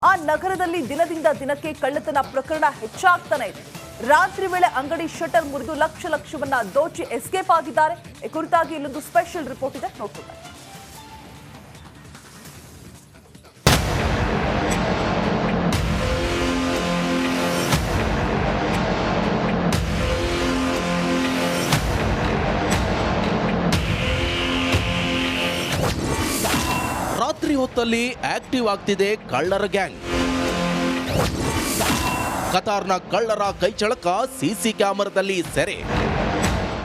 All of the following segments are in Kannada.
ಆ ನಗರದಲ್ಲಿ ದಿನದಿಂದ ದಿನಕ್ಕೆ ಕಳ್ಳತನ ಪ್ರಕರಣ ಹೆಚ್ಚಾಗ್ತಾನೆ ಇದೆ. ರಾತ್ರಿ ವೇಳೆ ಅಂಗಡಿ ಶಟರ್ ಮುರಿದು ಲಕ್ಷವನ್ನ ದೋಚಿ ಎಸ್ಕೇಪ್ ಆಗಿದ್ದಾರೆ. ಈ ಕುರಿತಾಗಿ ಇಲ್ಲೊಂದು ಸ್ಪೆಷಲ್ ರಿಪೋರ್ಟ್ ಇದೆ, ನೋಡ್ಕೊಳ್ಳಿ. ರಾತ್ರಿ ಹೊತ್ತಲ್ಲಿ ಆಕ್ಟಿವ್ ಆಗ್ತಿದೆ ಕಳ್ಳರ ಗ್ಯಾಂಗ್. ಕತಾರ್ನ ಕಳ್ಳರ ಕೈಚಳಕ ಸಿಸಿ ಕ್ಯಾಮೆರಾದಲ್ಲಿ ಸೆರೆ.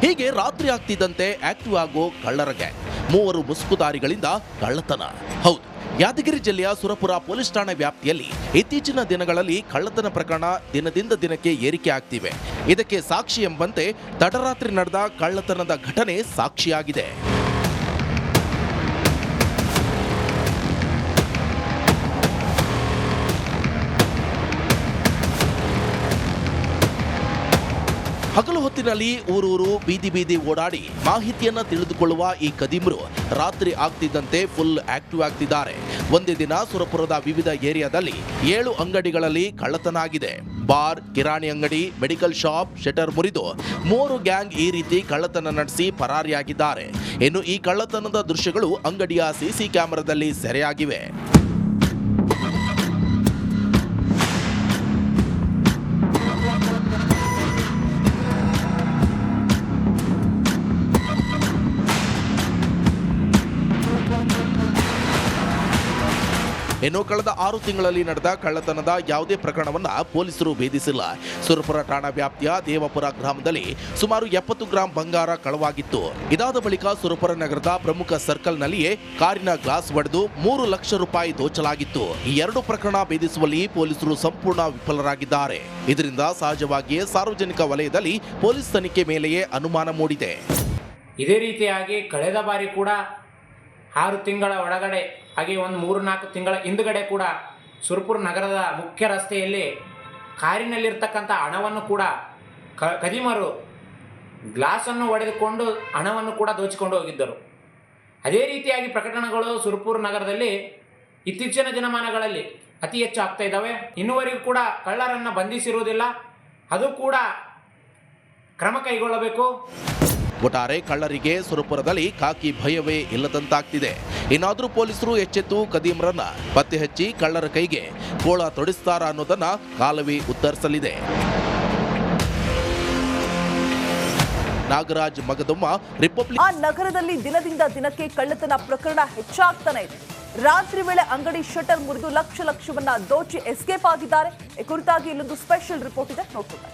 ಹೀಗೆ ರಾತ್ರಿ ಆಗ್ತಿದ್ದಂತೆ ಆಕ್ಟಿವ್ ಆಗೋ ಕಳ್ಳರ ಗ್ಯಾಂಗ್. 3 ಮುಸುಕುದಾರಿಗಳಿಂದ ಕಳ್ಳತನ. ಹೌದು, ಯಾದಗಿರಿ ಜಿಲ್ಲೆಯ ಸುರಪುರ ಪೊಲೀಸ್ ಠಾಣೆ ವ್ಯಾಪ್ತಿಯಲ್ಲಿ ಇತ್ತೀಚಿನ ದಿನಗಳಲ್ಲಿ ಕಳ್ಳತನ ಪ್ರಕರಣ ದಿನದಿಂದ ದಿನಕ್ಕೆ ಏರಿಕೆ ಆಗ್ತಿವೆ. ಇದಕ್ಕೆ ಸಾಕ್ಷಿ ಎಂಬಂತೆ ತಡರಾತ್ರಿ ನಡೆದ ಕಳ್ಳತನದ ಘಟನೆ ಸಾಕ್ಷಿಯಾಗಿದೆ. ಹಗಲು ಹೊತ್ತಿನಲ್ಲಿ ಊರೂರು ಬೀದಿ ಬೀದಿ ಓಡಾಡಿ ಮಾಹಿತಿಯನ್ನ ತಿಳಿದುಕೊಳ್ಳುವ ಈ ಕದೀಮರು ರಾತ್ರಿ ಆಗ್ತಿದ್ದಂತೆ ಫುಲ್ ಆಕ್ಟಿವ್ ಆಗ್ತಿದ್ದಾರೆ. ಒಂದೇ ದಿನ ಸುರಪುರದ ವಿವಿಧ ಏರಿಯಾದಲ್ಲಿ 7 ಅಂಗಡಿಗಳಲ್ಲಿ ಕಳ್ಳತನ ಆಗಿದೆ. ಬಾರ್, ಕಿರಾಣಿ ಅಂಗಡಿ, ಮೆಡಿಕಲ್ ಶಾಪ್ ಶಟರ್ ಮುರಿದು 3 ಗ್ಯಾಂಗ್ ಈ ರೀತಿ ಕಳ್ಳತನ ನಡೆಸಿ ಪರಾರಿಯಾಗಿದ್ದಾರೆ. ಇನ್ನು ಈ ಕಳ್ಳತನದ ದೃಶ್ಯಗಳು ಅಂಗಡಿಯ ಸಿಸಿ ಕ್ಯಾಮೆರಾದಲ್ಲಿ ಸೆರೆಯಾಗಿವೆ. ಇನ್ನು ಕಳೆದ 6 ತಿಂಗಳಲ್ಲಿ ನಡೆದ ಕಳ್ಳತನದ ಯಾವುದೇ ಪ್ರಕರಣವನ್ನ ಪೊಲೀಸರು ಭೇದಿಸಿಲ್ಲ. ಸುರಪುರ ಠಾಣಾ ವ್ಯಾಪ್ತಿಯ ದೇವಪುರ ಗ್ರಾಮದಲ್ಲಿ ಸುಮಾರು 70 ಗ್ರಾಂ ಬಂಗಾರ ಕಳವಾಗಿತ್ತು. ಇದಾದ ಬಳಿಕ ಸುರಪುರ ನಗರದ ಪ್ರಮುಖ ಸರ್ಕಲ್ನಲ್ಲಿಯೇ ಕಾರಿನ ಗ್ಲಾಸ್ ಒಡೆದು 3 ಲಕ್ಷ ರೂಪಾಯಿ ದೋಚಲಾಗಿತ್ತು. ಈ 2 ಪ್ರಕರಣ ಭೇದಿಸುವಲ್ಲಿ ಪೊಲೀಸರು ಸಂಪೂರ್ಣ ವಿಫಲರಾಗಿದ್ದಾರೆ. ಇದರಿಂದ ಸಹಜವಾಗಿಯೇ ಸಾರ್ವಜನಿಕ ವಲಯದಲ್ಲಿ ಪೊಲೀಸ್ ತನಿಖೆ ಮೇಲೆಯೇ ಅನುಮಾನ ಮೂಡಿದೆ. ಇದೇ ರೀತಿಯಾಗಿ ಕಳೆದ ಬಾರಿ ಕೂಡ 6 ತಿಂಗಳ ಒಳಗಡೆ ಹಾಗೆ ಒಂದು 3-4 ತಿಂಗಳ ಹಿಂದುಗಡೆ ಕೂಡ ಸುರಪುರ ನಗರದ ಮುಖ್ಯ ರಸ್ತೆಯಲ್ಲಿ ಕಾರಿನಲ್ಲಿರ್ತಕ್ಕಂಥ ಹಣವನ್ನು ಕೂಡ ಕದೀಮರು ಗ್ಲಾಸನ್ನು ಒಡೆದುಕೊಂಡು ಹಣವನ್ನು ಕೂಡ ದೋಚಿಕೊಂಡು ಹೋಗಿದ್ದರು. ಅದೇ ರೀತಿಯಾಗಿ ಪ್ರಕರಣಗಳು ಸುರಪುರ ನಗರದಲ್ಲಿ ಇತ್ತೀಚಿನ ದಿನಮಾನಗಳಲ್ಲಿ ಅತಿ ಹೆಚ್ಚು ಆಗ್ತಾ ಇದ್ದಾವೆ. ಇನ್ನುವರೆಗೂ ಕೂಡ ಕಳ್ಳರನ್ನು ಬಂಧಿಸಿರುವುದಿಲ್ಲ. ಅದು ಕೂಡ ಕ್ರಮ ಕೈಗೊಳ್ಳಬೇಕು. ಒಟ್ಟಾರೆ ಕಳ್ಳರಿಗೆ ಸುರಪುರದಲ್ಲಿ ಖಾಕಿ ಭಯವೇ ಇಲ್ಲದಂತಾಗ್ತಿದೆ. ಇನ್ನಾದರೂ ಪೊಲೀಸರು ಎಚ್ಚೆತ್ತು ಕದೀಮರನ್ನ ಪತ್ತೆ ಹಚ್ಚಿ ಕಳ್ಳರ ಕೈಗೆ ಗೋಳ ತೊಡಿಸ್ತಾರ ಅನ್ನೋದನ್ನ ಕಾಲವೇ ಉತ್ತರಿಸಲಿದೆ. ನಾಗರಾಜ್ ಮಗದಮ್ಮ, ರಿಪಬ್ಲಿಕ್. ಆ ನಗರದಲ್ಲಿ ದಿನದಿಂದ ದಿನಕ್ಕೆ ಕಳ್ಳತನ ಪ್ರಕರಣ ಹೆಚ್ಚಾಗ್ತಾನೆ ಇದೆ. ರಾತ್ರಿ ವೇಳೆ ಅಂಗಡಿ ಶಟರ್ ಮುರಿದು ಲಕ್ಷವನ್ನ ದೋಚಿ ಎಸ್ಕೇಪ್ ಆಗಿದ್ದಾರೆ. ಈ ಕುರಿತಾಗಿ ಇಲ್ಲೊಂದು ಸ್ಪೆಷಲ್ ರಿಪೋರ್ಟ್ ಇದೆ, ನೋಡ್ಕೊಳ್ಳಿ.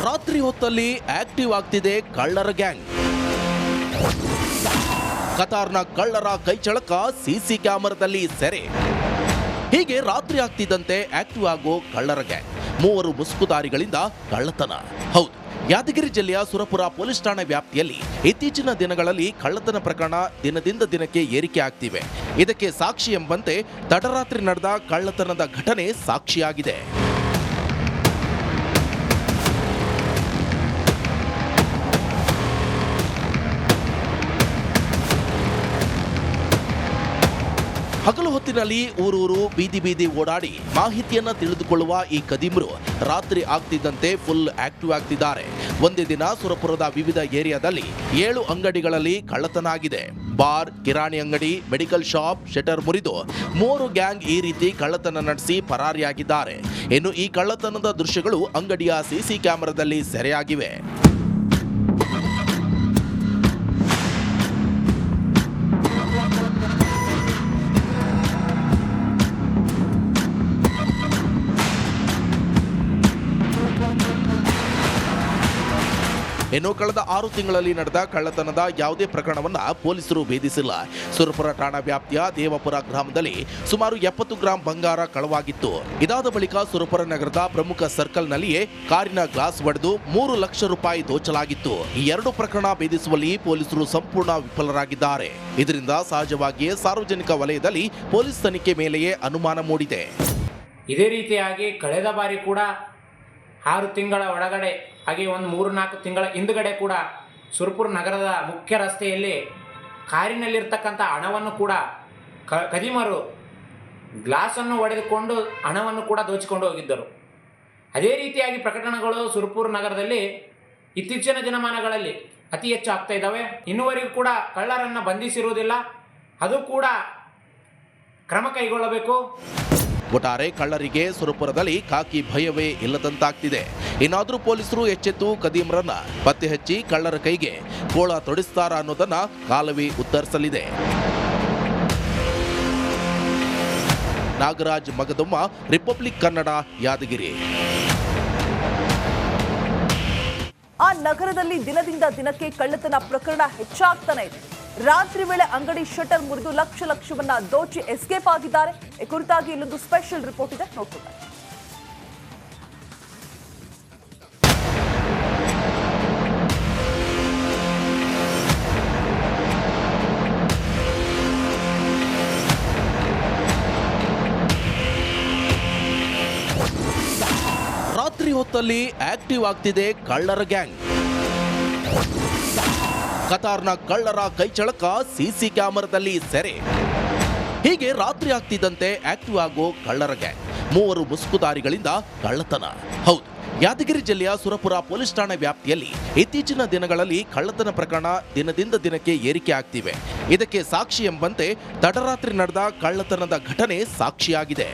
ರಾತ್ರಿ ಹೊತ್ತಲ್ಲಿ ಆಕ್ಟಿವ್ ಆಗ್ತಿದೆ ಕಳ್ಳರ ಗ್ಯಾಂಗ್. ಕತಾರ್ನ ಕಳ್ಳರ ಕೈಚಳಕ ಸಿಸಿ ಕ್ಯಾಮೆರಾದಲ್ಲಿ ಸೆರೆ. ಹೀಗೆ ರಾತ್ರಿ ಆಗ್ತಿದ್ದಂತೆ ಆಕ್ಟಿವ್ ಆಗೋ ಕಳ್ಳರ ಗ್ಯಾಂಗ್. 3 ಮುಸುಕುದಾರಿಗಳಿಂದ ಕಳ್ಳತನ. ಹೌದು, ಯಾದಗಿರಿ ಜಿಲ್ಲೆಯ ಸುರಪುರ ಪೊಲೀಸ್ ಠಾಣೆ ವ್ಯಾಪ್ತಿಯಲ್ಲಿ ಇತ್ತೀಚಿನ ದಿನಗಳಲ್ಲಿ ಕಳ್ಳತನ ಪ್ರಕರಣ ದಿನದಿಂದ ದಿನಕ್ಕೆ ಏರಿಕೆ ಆಗ್ತಿವೆ. ಇದಕ್ಕೆ ಸಾಕ್ಷಿ ಎಂಬಂತೆ ತಡರಾತ್ರಿ ನಡೆದ ಕಳ್ಳತನದ ಘಟನೆ ಸಾಕ್ಷಿಯಾಗಿದೆ. ಹಗಲು ಹೊತ್ತಿನಲ್ಲಿ ಊರೂರು ಬೀದಿ ಬೀದಿ ಓಡಾಡಿ ಮಾಹಿತಿಯನ್ನ ತಿಳಿದುಕೊಳ್ಳುವ ಈ ಕದೀಮರು ರಾತ್ರಿ ಆಗ್ತಿದ್ದಂತೆ ಫುಲ್ ಆಕ್ಟಿವ್ ಆಗ್ತಿದ್ದಾರೆ. ಒಂದೇ ದಿನ ಸುರಪುರದ ವಿವಿಧ ಏರಿಯಾದಲ್ಲಿ 7 ಅಂಗಡಿಗಳಲ್ಲಿ ಕಳ್ಳತನ ಆಗಿದೆ. ಬಾರ್, ಕಿರಾಣಿ ಅಂಗಡಿ, ಮೆಡಿಕಲ್ ಶಾಪ್ ಶಟರ್ ಮುರಿದು 3 ಗ್ಯಾಂಗ್ ಈ ರೀತಿ ಕಳ್ಳತನ ನಡೆಸಿ ಪರಾರಿಯಾಗಿದ್ದಾರೆ. ಇನ್ನು ಈ ಕಳ್ಳತನದ ದೃಶ್ಯಗಳು ಅಂಗಡಿಯ ಸಿಸಿ ಕ್ಯಾಮೆರಾದಲ್ಲಿ ಸೆರೆಯಾಗಿವೆ. ಇನ್ನು ಕಳೆದ 6 ತಿಂಗಳಲ್ಲಿ ನಡೆದ ಕಳ್ಳತನದ ಯಾವುದೇ ಪ್ರಕರಣವನ್ನ ಪೊಲೀಸರು ಭೇದಿಸಿಲ್ಲ. ಸುರಪುರ ಠಾಣಾ ವ್ಯಾಪ್ತಿಯ ದೇವಪುರ ಗ್ರಾಮದಲ್ಲಿ ಸುಮಾರು 70 ಗ್ರಾಂ ಬಂಗಾರ ಕಳವಾಗಿತ್ತು. ಇದಾದ ಬಳಿಕ ಸುರಪುರ ನಗರದ ಪ್ರಮುಖ ಸರ್ಕಲ್ನಲ್ಲಿಯೇ ಕಾರಿನ ಗ್ಲಾಸ್ ಒಡೆದು 3 ಲಕ್ಷ ರೂಪಾಯಿ ದೋಚಲಾಗಿತ್ತು. ಈ 2 ಪ್ರಕರಣ ಭೇದಿಸುವಲ್ಲಿ ಪೊಲೀಸರು ಸಂಪೂರ್ಣ ವಿಫಲರಾಗಿದ್ದಾರೆ. ಇದರಿಂದ ಸಹಜವಾಗಿಯೇ ಸಾರ್ವಜನಿಕ ವಲಯದಲ್ಲಿ ಪೊಲೀಸ್ ತನಿಖೆ ಮೇಲೆಯೇ ಅನುಮಾನ ಮೂಡಿದೆ. ಇದೇ ರೀತಿಯಾಗಿ ಕಳೆದ ಬಾರಿ ಕೂಡ 6 ತಿಂಗಳ ಒಳಗಡೆ ಹಾಗೆ ಒಂದು 3-4 ತಿಂಗಳ ಹಿಂದುಗಡೆ ಕೂಡ ಸುರಪುರ ನಗರದ ಮುಖ್ಯ ರಸ್ತೆಯಲ್ಲಿ ಕಾರಿನಲ್ಲಿರ್ತಕ್ಕಂಥ ಹಣವನ್ನು ಕೂಡ ಕದಿಮರು ಗ್ಲಾಸನ್ನು ಒಡೆದುಕೊಂಡು ಹಣವನ್ನು ಕೂಡ ದೋಚಿಕೊಂಡು ಹೋಗಿದ್ದರು. ಅದೇ ರೀತಿಯಾಗಿ ಪ್ರಕರಣಗಳು ಸುರಪುರ ನಗರದಲ್ಲಿ ಇತ್ತೀಚಿನ ದಿನಮಾನಗಳಲ್ಲಿ ಅತಿ ಹೆಚ್ಚು ಆಗ್ತಾ ಇದ್ದಾವೆ. ಇನ್ನುವರೆಗೂ ಕೂಡ ಕಳ್ಳರನ್ನು ಬಂಧಿಸಿರುವುದಿಲ್ಲ. ಅದು ಕೂಡ ಕ್ರಮ ಕೈಗೊಳ್ಳಬೇಕು. ಒಟ್ಟಾರೆ ಕಳ್ಳರಿಗೆ ಸುರಪುರದಲ್ಲಿ ಖಾಕಿ ಭಯವೇ ಇಲ್ಲದಂತಾಗ್ತಿದೆ. ಇನ್ನಾದರೂ ಪೊಲೀಸರು ಎಚ್ಚೆತ್ತು ಕದೀಮರನ್ನ ಪತ್ತೆ ಹಚ್ಚಿ ಕಳ್ಳರ ಕೈಗೆ ಗೋಳ ತೊಡಿಸ್ತಾರ ಅನ್ನೋದನ್ನ ಕಾಲವೇ ಉತ್ತರಿಸಲಿದೆ. ನಾಗರಾಜ್ ಮಗದೊಮ್ಮ, ರಿಪಬ್ಲಿಕ್ ಕನ್ನಡ, ಯಾದಗಿರಿ. ಆ ನಗರದಲ್ಲಿ ದಿನದಿಂದ ದಿನಕ್ಕೆ ಕಳ್ಳತನ ಪ್ರಕರಣ ಹೆಚ್ಚಾಗ್ತಾನೆ ಇದೆ. ರಾತ್ರಿ ವೇಳೆ ಅಂಗಡಿ ಶಟರ್ ಮುರಿದು ಲಕ್ಷವನ್ನ ದೋಚಿ ಎಸ್ಕೇಪ್ ಆಗಿದ್ದಾರೆ. ಈ ಕುರಿತಾಗಿ ಇಲ್ಲೊಂದು ಸ್ಪೆಷಲ್ ರಿಪೋರ್ಟ್ ಇದೆ, ನೋಡ್ತಾರೆ. ರಾತ್ರಿ ಹೊತ್ತಲ್ಲಿ ಆಕ್ಟಿವ್ ಆಗ್ತಿದೆ ಕಳ್ಳರ ಗ್ಯಾಂಗ್. ಕತಾರ್ನ ಕಳ್ಳರ ಕೈಚಳಕ ಸಿಸಿ ಕ್ಯಾಮೆರಾದಲ್ಲಿ ಸೆರೆ. ಹೀಗೆ ರಾತ್ರಿ ಆಗ್ತಿದ್ದಂತೆ ಆಕ್ಟಿವ್ ಆಗೋ ಕಳ್ಳರ ಗ್ಯಾಂಗ್. 3 ಮುಸುಕುದಾರಿಗಳಿಂದ ಕಳ್ಳತನ. ಹೌದು, ಯಾದಗಿರಿ ಜಿಲ್ಲೆಯ ಸುರಪುರ ಪೊಲೀಸ್ ಠಾಣೆ ವ್ಯಾಪ್ತಿಯಲ್ಲಿ ಇತ್ತೀಚಿನ ದಿನಗಳಲ್ಲಿ ಕಳ್ಳತನ ಪ್ರಕರಣ ದಿನದಿಂದ ದಿನಕ್ಕೆ ಏರಿಕೆ ಆಗ್ತಿವೆ. ಇದಕ್ಕೆ ಸಾಕ್ಷಿ ಎಂಬಂತೆ ತಡರಾತ್ರಿ ನಡೆದ ಕಳ್ಳತನದ ಘಟನೆ ಸಾಕ್ಷಿಯಾಗಿದೆ.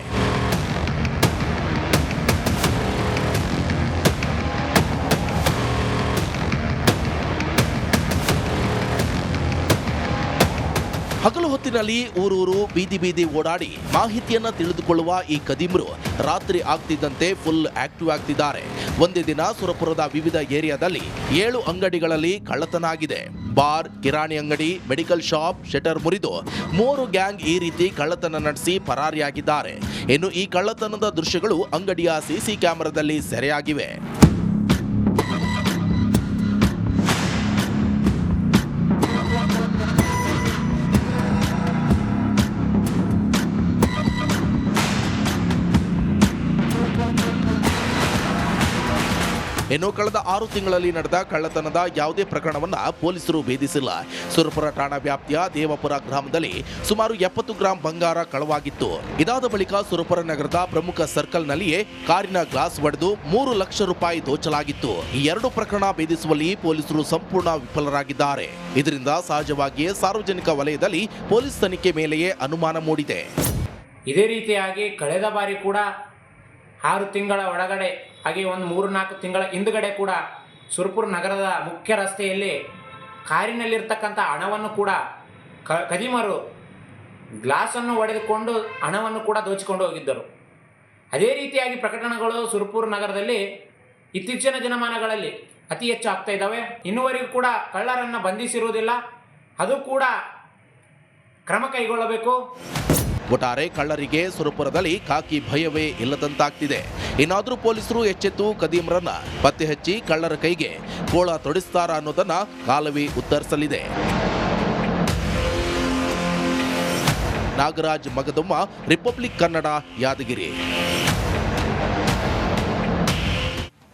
ಹಗಲು ಹೊತ್ತಿನಲ್ಲಿ ಊರೂರು ಬೀದಿ ಬೀದಿ ಓಡಾಡಿ ಮಾಹಿತಿಯನ್ನ ತಿಳಿದುಕೊಳ್ಳುವ ಈ ಕದೀಮರು ರಾತ್ರಿ ಆಗ್ತಿದ್ದಂತೆ ಫುಲ್ ಆಕ್ಟಿವ್ ಆಗ್ತಿದ್ದಾರೆ. ಒಂದೇ ದಿನ ಸುರಪುರದ ವಿವಿಧ ಏರಿಯಾದಲ್ಲಿ 7 ಅಂಗಡಿಗಳಲ್ಲಿ ಕಳ್ಳತನ ಆಗಿದೆ. ಬಾರ್, ಕಿರಾಣಿ ಅಂಗಡಿ, ಮೆಡಿಕಲ್ ಶಾಪ್ ಶಟರ್ ಮುರಿದು 3 ಗ್ಯಾಂಗ್ ಈ ರೀತಿ ಕಳ್ಳತನ ನಡೆಸಿ ಪರಾರಿಯಾಗಿದ್ದಾರೆ. ಇನ್ನು ಈ ಕಳ್ಳತನದ ದೃಶ್ಯಗಳು ಅಂಗಡಿಯ ಸಿಸಿ ಕ್ಯಾಮೆರಾದಲ್ಲಿ ಸೆರೆಯಾಗಿವೆ. ಇನ್ನು ಕಳೆದ 6 ತಿಂಗಳಲ್ಲಿ ನಡೆದ ಕಳ್ಳತನದ ಯಾವುದೇ ಪ್ರಕರಣವನ್ನ ಪೊಲೀಸರು ಭೇದಿಸಿಲ್ಲ. ಸುರಪುರ ಠಾಣಾ ವ್ಯಾಪ್ತಿಯ ದೇವಪುರ ಗ್ರಾಮದಲ್ಲಿ ಸುಮಾರು 70 ಗ್ರಾಂ ಬಂಗಾರ ಕಳವಾಗಿತ್ತು. ಇದಾದ ಬಳಿಕ ಸುರಪುರ ನಗರದ ಪ್ರಮುಖ ಸರ್ಕಲ್ನಲ್ಲಿಯೇ ಕಾರಿನ ಗ್ಲಾಸ್ ಒಡೆದು 3 ಲಕ್ಷ ರೂಪಾಯಿ ದೋಚಲಾಗಿತ್ತು. ಈ 2 ಪ್ರಕರಣ ಭೇದಿಸುವಲ್ಲಿ ಪೊಲೀಸರು ಸಂಪೂರ್ಣ ವಿಫಲರಾಗಿದ್ದಾರೆ. ಇದರಿಂದ ಸಹಜವಾಗಿಯೇ ಸಾರ್ವಜನಿಕ ವಲಯದಲ್ಲಿ ಪೊಲೀಸ್ ತನಿಖೆ ಮೇಲೆಯೇ ಅನುಮಾನ ಮೂಡಿದೆ. ಇದೇ ರೀತಿಯಾಗಿ ಕಳೆದ ಬಾರಿ ಕೂಡ 6 ತಿಂಗಳ ಒಳಗಡೆ ಹಾಗೆ ಒಂದು 3-4 ತಿಂಗಳ ಹಿಂದುಗಡೆ ಕೂಡ ಸುರಪುರ ನಗರದ ಮುಖ್ಯ ರಸ್ತೆಯಲ್ಲಿ ಕಾರಿನಲ್ಲಿರ್ತಕ್ಕಂಥ ಹಣವನ್ನು ಕೂಡ ಕದಿಮರು ಗ್ಲಾಸನ್ನು ಒಡೆದುಕೊಂಡು ಹಣವನ್ನು ಕೂಡ ದೋಚಿಕೊಂಡು ಹೋಗಿದ್ದರು. ಅದೇ ರೀತಿಯಾಗಿ ಪ್ರಕರಣಗಳು ಸುರಪುರ ನಗರದಲ್ಲಿ ಇತ್ತೀಚಿನ ದಿನಮಾನಗಳಲ್ಲಿ ಅತಿ ಹೆಚ್ಚು ಆಗ್ತಾ ಇದ್ದಾವೆ. ಇನ್ನುವರೆಗೂ ಕೂಡ ಕಳ್ಳರನ್ನು ಬಂಧಿಸಿರುವುದಿಲ್ಲ. ಅದು ಕೂಡ ಕ್ರಮ ಕೈಗೊಳ್ಳಬೇಕು. ಒಟ್ಟಾರೆ ಕಳ್ಳರಿಗೆ ಸುರಪುರದಲ್ಲಿ ಖಾಕಿ ಭಯವೇ ಇಲ್ಲದಂತಾಗ್ತಿದೆ. ಇನ್ನಾದರೂ ಪೊಲೀಸರು ಎಚ್ಚೆತ್ತು ಕದೀಮರನ್ನ ಪತ್ತೆ ಹಚ್ಚಿ ಕಳ್ಳರ ಕೈಗೆ ಗೋಳ ತೊಡಿಸ್ತಾರ ಅನ್ನೋದನ್ನ ಕಾಲವೇ ಉತ್ತರಿಸಲಿದೆ. ನಾಗರಾಜ್ ಮಗದೊಮ್ಮ, ರಿಪಬ್ಲಿಕ್ ಕನ್ನಡ, ಯಾದಗಿರಿ.